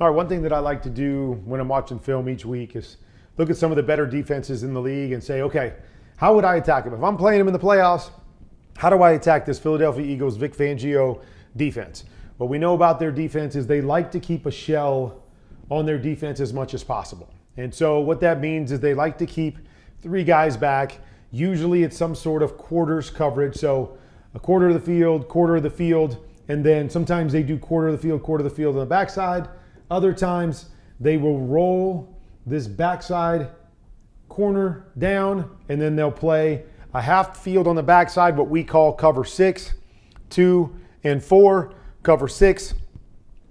All right, one thing that I like to do when I'm watching film each week is look at some of the better defenses in the league and say, okay, how would I attack them? If I'm playing them in the playoffs, how do I attack this Philadelphia Eagles Vic Fangio defense? What we know about their defense is they like to keep a shell on their defense as much as possible. And so what that means is they like to keep 3 guys back. Usually it's some sort of quarters coverage. So a quarter of the field, and then sometimes they do quarter of the field on the backside. Other times they will roll this backside corner down, and then they'll play a half field on the backside, what we call cover 6, 2, and 4. Cover 6,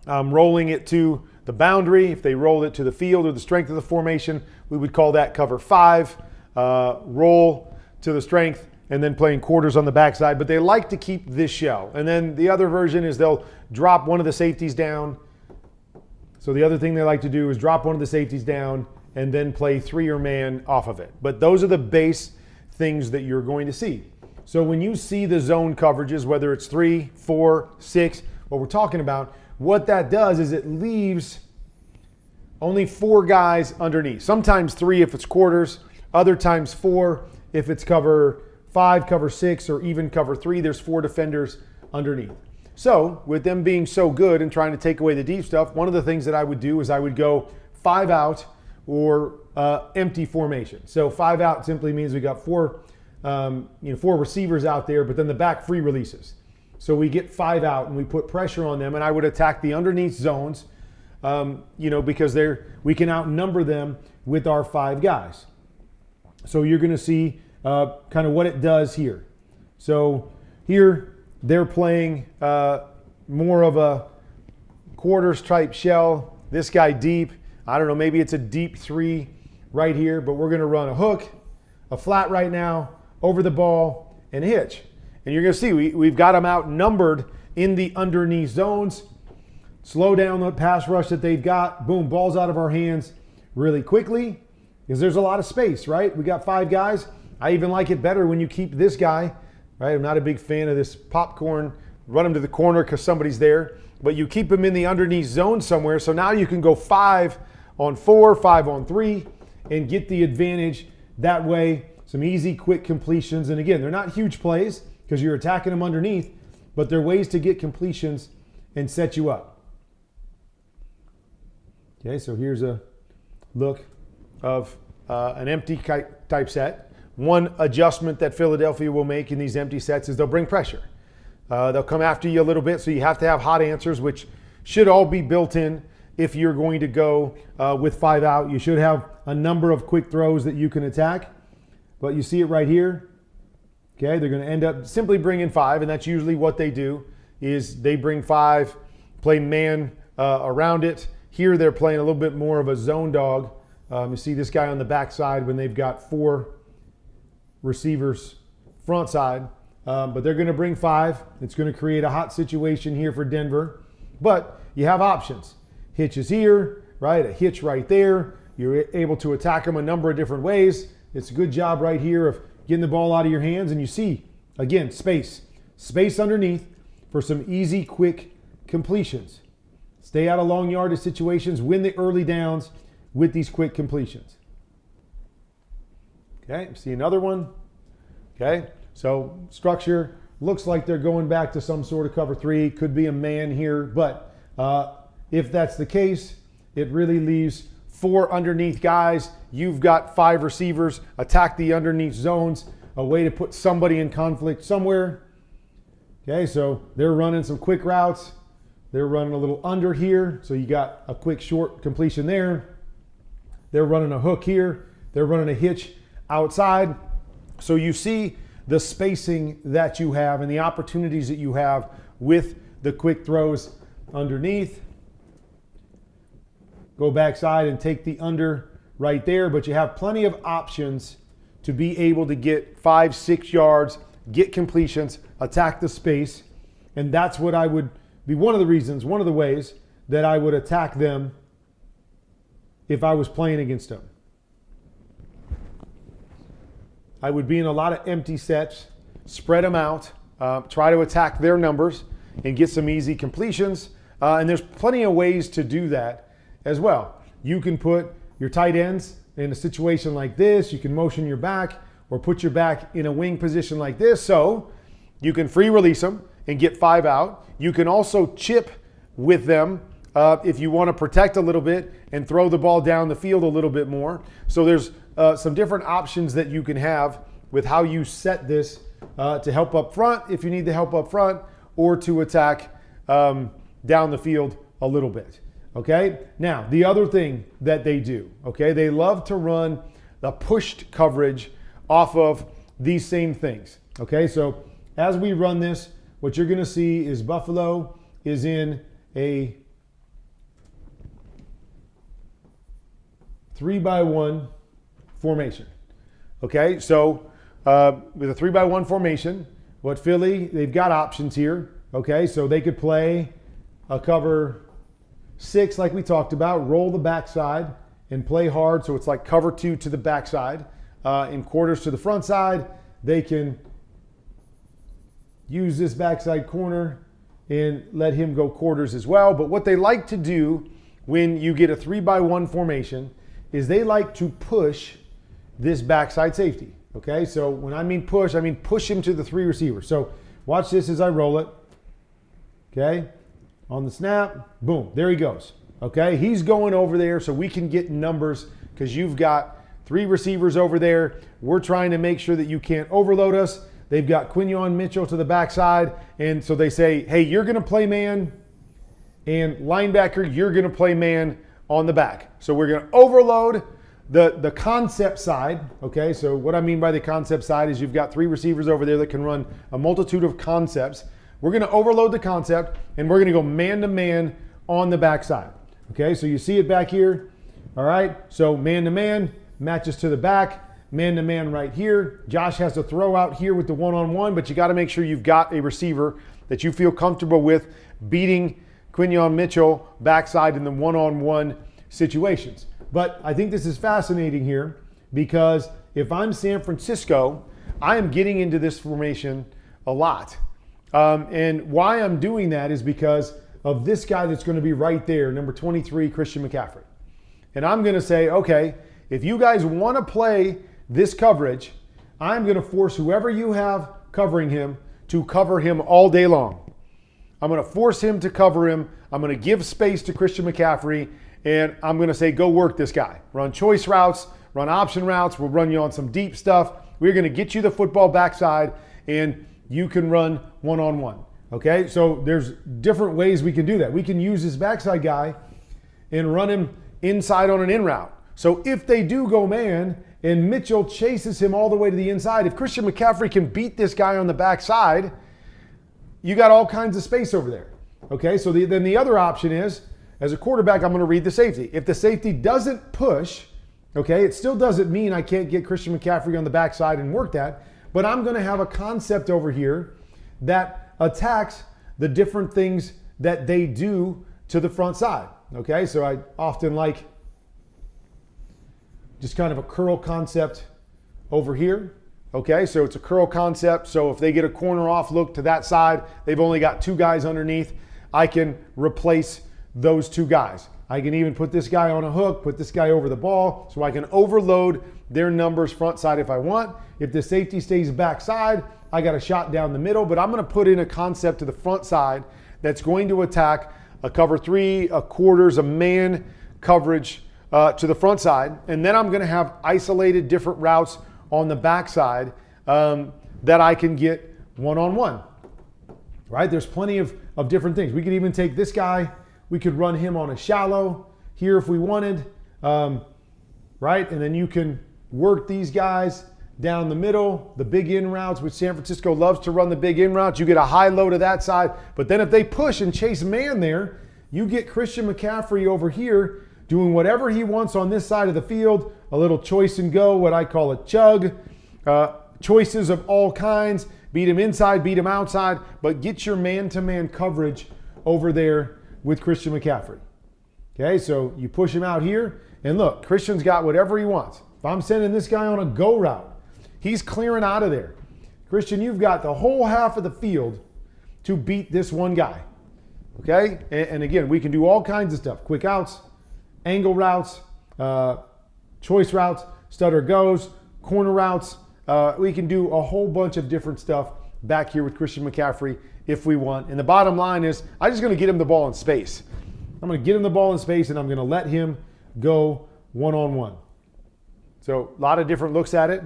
rolling it to the boundary. If they roll it to the field or the strength of the formation, we would call that cover 5. Roll to the strength, and then playing quarters on the backside. But they like to keep this shell. And then the other version is they'll drop one of the safeties down. So the other thing they like to do is drop one of the safeties down and then play 3-er man off of it. But those are the base things that you're going to see. So when you see the zone coverages, whether it's 3, 4, 6, what we're talking about, what that does is it leaves only 4 guys underneath. Sometimes 3 if it's quarters, other times 4 if it's cover 5, cover 6, or even cover 3. There's 4 defenders underneath. So with them being so good and trying to take away the deep stuff, one of the things that I would do is I would go 5 out or empty formation. So 5 out simply means we got 4 receivers out there, but then the back free releases. So we get 5 out and we put pressure on them, and I would attack the underneath zones, because we can outnumber them with our 5 guys. So you're going to see kind of what it does here. So here they're playing more of a quarters type shell. This guy deep. I don't know, maybe it's a deep 3 right here, but we're going to run a hook, a flat right now, over the ball, and a hitch. And you're going to see we've got them outnumbered in the underneath zones. Slow down the pass rush that they've got. Boom, ball's out of our hands really quickly because there's a lot of space, right? We got 5 guys. I even like it better when you keep this guy, right? I'm not a big fan of this popcorn, run him to the corner because somebody's there. But you keep him in the underneath zone somewhere. So now you can go 5 on 4, 5 on 3, and get the advantage that way. Some easy, quick completions. And again, they're not huge plays because you're attacking them underneath, but they're ways to get completions and set you up. Okay, so here's a look of an empty type set. One adjustment that Philadelphia will make in these empty sets is they'll bring pressure. They'll come after you a little bit, so you have to have hot answers, which should all be built in if you're going to go with 5 out. You should have a number of quick throws that you can attack, but you see it right here. Okay, they're going to end up simply bringing 5, and that's usually what they do is they bring 5, play man around it. Here they're playing a little bit more of a zone dog. You see this guy on the backside when they've got 4 receivers front side, but they're going to bring 5. It's going to create a hot situation here for Denver, but you have options. Hitches here, right? A hitch right there. You're able to attack them a number of different ways. It's a good job right here of getting the ball out of your hands, and you see, again, space underneath for some easy, quick completions. Stay out of long yardage situations, win the early downs with these quick completions. Okay, see another one. Okay, so structure looks like they're going back to some sort of cover 3. Could be a man here, but if that's the case, it really leaves 4 underneath guys. You've got 5 receivers. Attack the underneath zones, a way to put somebody in conflict somewhere. Okay, so they're running some quick routes. They're running a little under here, so you got a quick short completion there. They're running a hook here. They're running a hitch outside. So you see the spacing that you have and the opportunities that you have with the quick throws underneath. Go backside and take the under right there, but you have plenty of options to be able to get 5, 6 yards, get completions, attack the space. And that's what I would be one of the ways that I would attack them if I was playing against them. I would be in a lot of empty sets, spread them out, try to attack their numbers and get some easy completions. And there's plenty of ways to do that. as well. You can put your tight ends in a situation like this. You can motion your back or put your back in a wing position like this. So you can free release them and get 5 out. You can also chip with them if you want to protect a little bit and throw the ball down the field a little bit more. So there's some different options that you can have with how you set this to help up front if you need the help up front, or to attack down the field a little bit. Okay, now the other thing that they do, okay, they love to run the pushed coverage off of these same things. Okay, so as we run this, what you're going to see is Buffalo is in a 3-by-1 formation. Okay, so with a 3-by-1 formation, what Philly, they've got options here. Okay, so they could play a cover 6 like we talked about, roll the backside and play hard. So it's like cover 2 to the backside. In quarters to the front side, they can use this backside corner and let him go quarters as well. But what they like to do when you get a 3-by-1 formation is they like to push this backside safety. Okay, so when I mean push him to the 3 receiver. So watch this as I roll it. Okay, on the snap, boom, there he goes. Okay, he's going over there so we can get numbers because you've got 3 receivers over there. We're trying to make sure that you can't overload us. They've got Quinyon Mitchell to the backside, and so they say, hey, you're going to play man, and linebacker, you're going to play man on the back. So we're going to overload the concept side. Okay, so what I mean by the concept side is you've got 3 receivers over there that can run a multitude of concepts. We're going to overload the concept, and we're going to go man-to-man on the backside. Okay, so you see it back here. All right, so man-to-man matches to the back. Man-to-man right here. Josh has to throw out here with the one-on-one, but you got to make sure you've got a receiver that you feel comfortable with beating Quinyon Mitchell backside in the one-on-one situations. But I think this is fascinating here because if I'm San Francisco, I am getting into this formation a lot. And why I'm doing that is because of this guy that's going to be right there, number 23, Christian McCaffrey. And I'm going to say, okay, if you guys want to play this coverage, I'm going to force whoever you have covering him to cover him all day long. I'm going to force him to cover him. I'm going to give space to Christian McCaffrey, and I'm going to say, go work this guy. Run choice routes, run option routes. We'll run you on some deep stuff. We're going to get you the football backside, and you can run one-on-one. Okay, so there's different ways we can do that. We can use this backside guy and run him inside on an in route. So if they do go man and Mitchell chases him all the way to the inside, if Christian McCaffrey can beat this guy on the backside, you got all kinds of space over there. Okay, so then the other option is, as a quarterback, I'm going to read the safety. If the safety doesn't push, okay, it still doesn't mean I can't get Christian McCaffrey on the backside and work that, but I'm going to have a concept over here that attacks the different things that they do to the front side. Okay, so I often like just kind of a curl concept over here. Okay, so it's a curl concept. So if they get a corner off look to that side, they've only got 2 guys underneath. I can replace those 2 guys. I can even put this guy on a hook, put this guy over the ball, so I can overload their numbers front side if I want. If the safety stays backside, I got a shot down the middle, but I'm going to put in a concept to the front side that's going to attack a cover 3, a quarters, a man coverage to the front side. And then I'm going to have isolated different routes on the backside that I can get one-on-one. Right? There's plenty of different things. We could even take this guy. We could run him on a shallow here if we wanted. Right? And then you can work these guys down the middle, the big in routes, which San Francisco loves to run the big in routes. You get a high low to that side. But then if they push and chase man there, you get Christian McCaffrey over here doing whatever he wants on this side of the field, a little choice and go, what I call a chug, choices of all kinds, beat him inside, beat him outside, but get your man-to-man coverage over there with Christian McCaffrey. Okay, so you push him out here, and look, Christian's got whatever he wants. If I'm sending this guy on a go route, he's clearing out of there. Christian, you've got the whole half of the field to beat this one guy. Okay, and again, we can do all kinds of stuff, quick outs, angle routes, choice routes, stutter goes, corner routes. We can do a whole bunch of different stuff back here with Christian McCaffrey if we want. And the bottom line is, I'm just going to get him the ball in space. I'm going to get him the ball in space, and I'm going to let him go one-on-one. So a lot of different looks at it.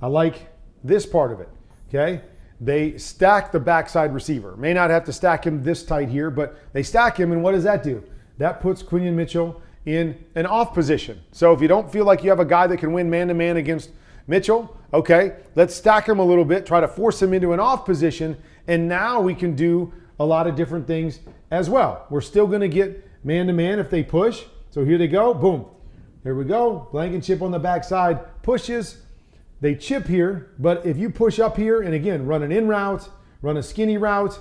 I like this part of it, okay? They stack the backside receiver. May not have to stack him this tight here, but they stack him, and what does that do? That puts Quinion Mitchell in an off position. So if you don't feel like you have a guy that can win man-to-man against Mitchell, okay, let's stack him a little bit, try to force him into an off position, and now we can do a lot of different things as well. We're still going to get man-to-man if they push. So here they go, boom. Here we go, blanket chip on the backside, pushes. They chip here, but if you push up here, and again, run an in route, run a skinny route,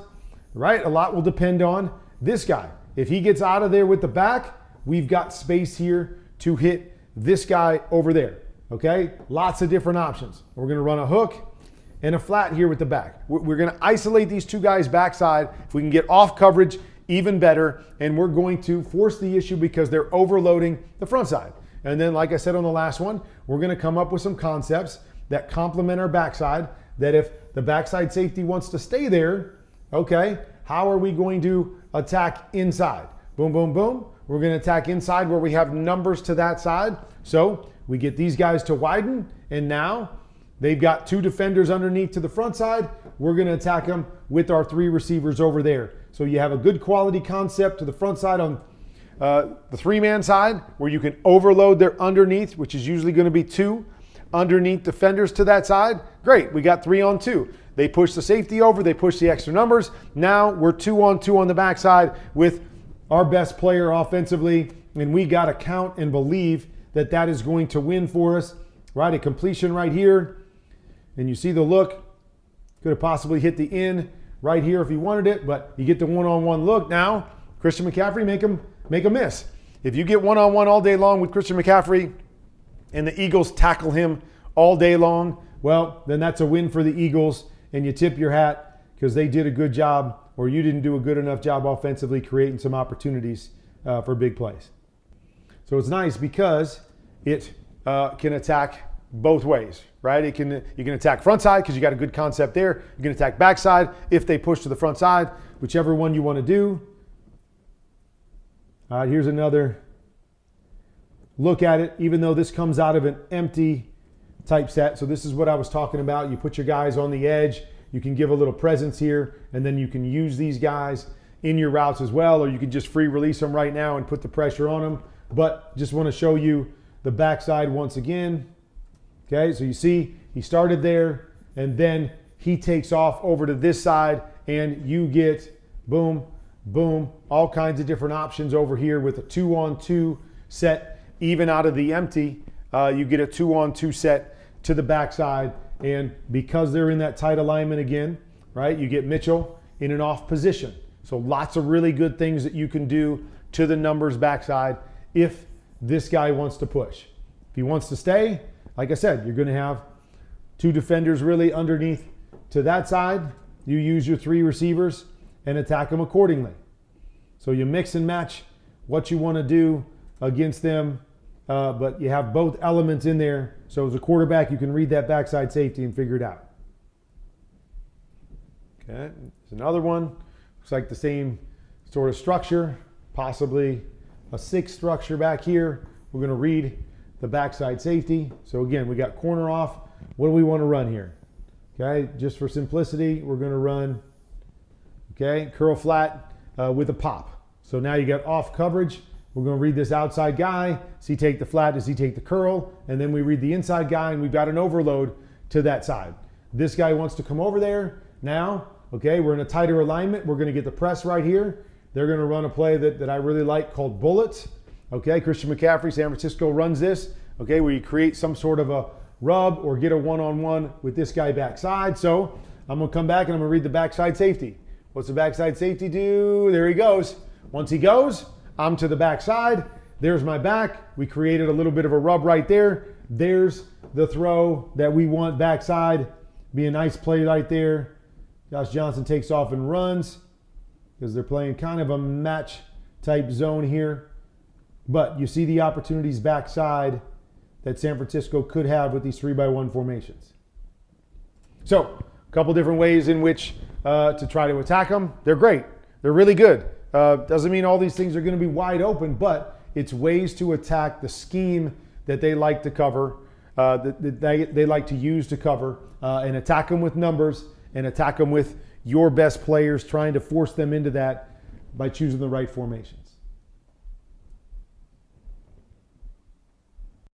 right? A lot will depend on this guy. If he gets out of there with the back, we've got space here to hit this guy over there, okay? Lots of different options. We're gonna run a hook and a flat here with the back. We're gonna isolate these two guys backside. If we can get off coverage, even better, and we're going to force the issue because they're overloading the front side. And then, like I said on the last one, we're gonna come up with some concepts that complement our backside, that if the backside safety wants to stay there, okay, how are we going to attack inside? Boom, boom, boom. We're gonna attack inside where we have numbers to that side. So we get these guys to widen, and now they've got two defenders underneath to the front side. We're gonna attack them with our three receivers over there. So you have a good quality concept to the front side on the three-man side where you can overload their underneath, which is usually gonna be two underneath defenders to that side. Great, we got 3-on-2. They push the safety over, they push the extra numbers. Now we're 2-on-2 on the backside with our best player offensively, and we got to count and believe that that is going to win for us, right? A completion right here, and you see the look. Could have possibly hit the in right here if he wanted it, but you get the one-on-one look. Now, Christian McCaffrey, make a miss. If you get one-on-one all day long with Christian McCaffrey and the Eagles tackle him all day long, well, then that's a win for the Eagles, and you tip your hat because they did a good job, or you didn't do a good enough job offensively creating some opportunities for big plays. So it's nice because it can attack both ways, right? You can attack front side because you got a good concept there. You can attack backside if they push to the front side, whichever one you want to do. All right, here's another look at it, even though this comes out of an empty type set. So this is what I was talking about. You put your guys on the edge. You can give a little presence here, and then you can use these guys in your routes as well, or you can just free release them right now and put the pressure on them. But just want to show you the backside once again. Okay, so you see he started there, and then he takes off over to this side, and you get boom, boom, all kinds of different options over here with a 2-on-2 set. Even out of the empty, you get a 2-on-2 set to the backside. And because they're in that tight alignment again, right, you get Mitchell in an off position. So lots of really good things that you can do to the numbers backside if this guy wants to push. If he wants to stay, like I said, you're going to have two defenders really underneath to that side. You use your three receivers and attack them accordingly. So you mix and match what you want to do against them, but you have both elements in there. So as a quarterback, you can read that backside safety and figure it out. Okay, there's another one. Looks like the same sort of structure, possibly a 6 structure back here. We're going to read the backside safety. So again, we got corner off. What do we want to run here? Okay, just for simplicity, we're going to run, okay, curl flat with a pop. So now you got off coverage. We're going to read this outside guy. Does he take the flat? Does he take the curl? And then we read the inside guy, and we've got an overload to that side. This guy wants to come over there. Now, okay, we're in a tighter alignment. We're going to get the press right here. They're going to run a play that I really like called bullets. Okay, Christian McCaffrey, San Francisco runs this, okay, where you create some sort of a rub or get a one-on-one with this guy backside. So I'm going to come back and I'm going to read the backside safety. What's the backside safety do? There he goes. Once he goes, I'm to the backside. There's my back. We created a little bit of a rub right there. There's the throw that we want backside. Be a nice play right there. Josh Johnson takes off and runs because they're playing kind of a match type zone here. But you see the opportunities backside that San Francisco could have with these 3-by-1 formations. So, a couple different ways in which to try to attack them. They're great. They're really good. Doesn't mean all these things are going to be wide open, but it's ways to attack the scheme that they like to cover, that they like to use to cover, and attack them with numbers and attack them with your best players, trying to force them into that by choosing the right formations.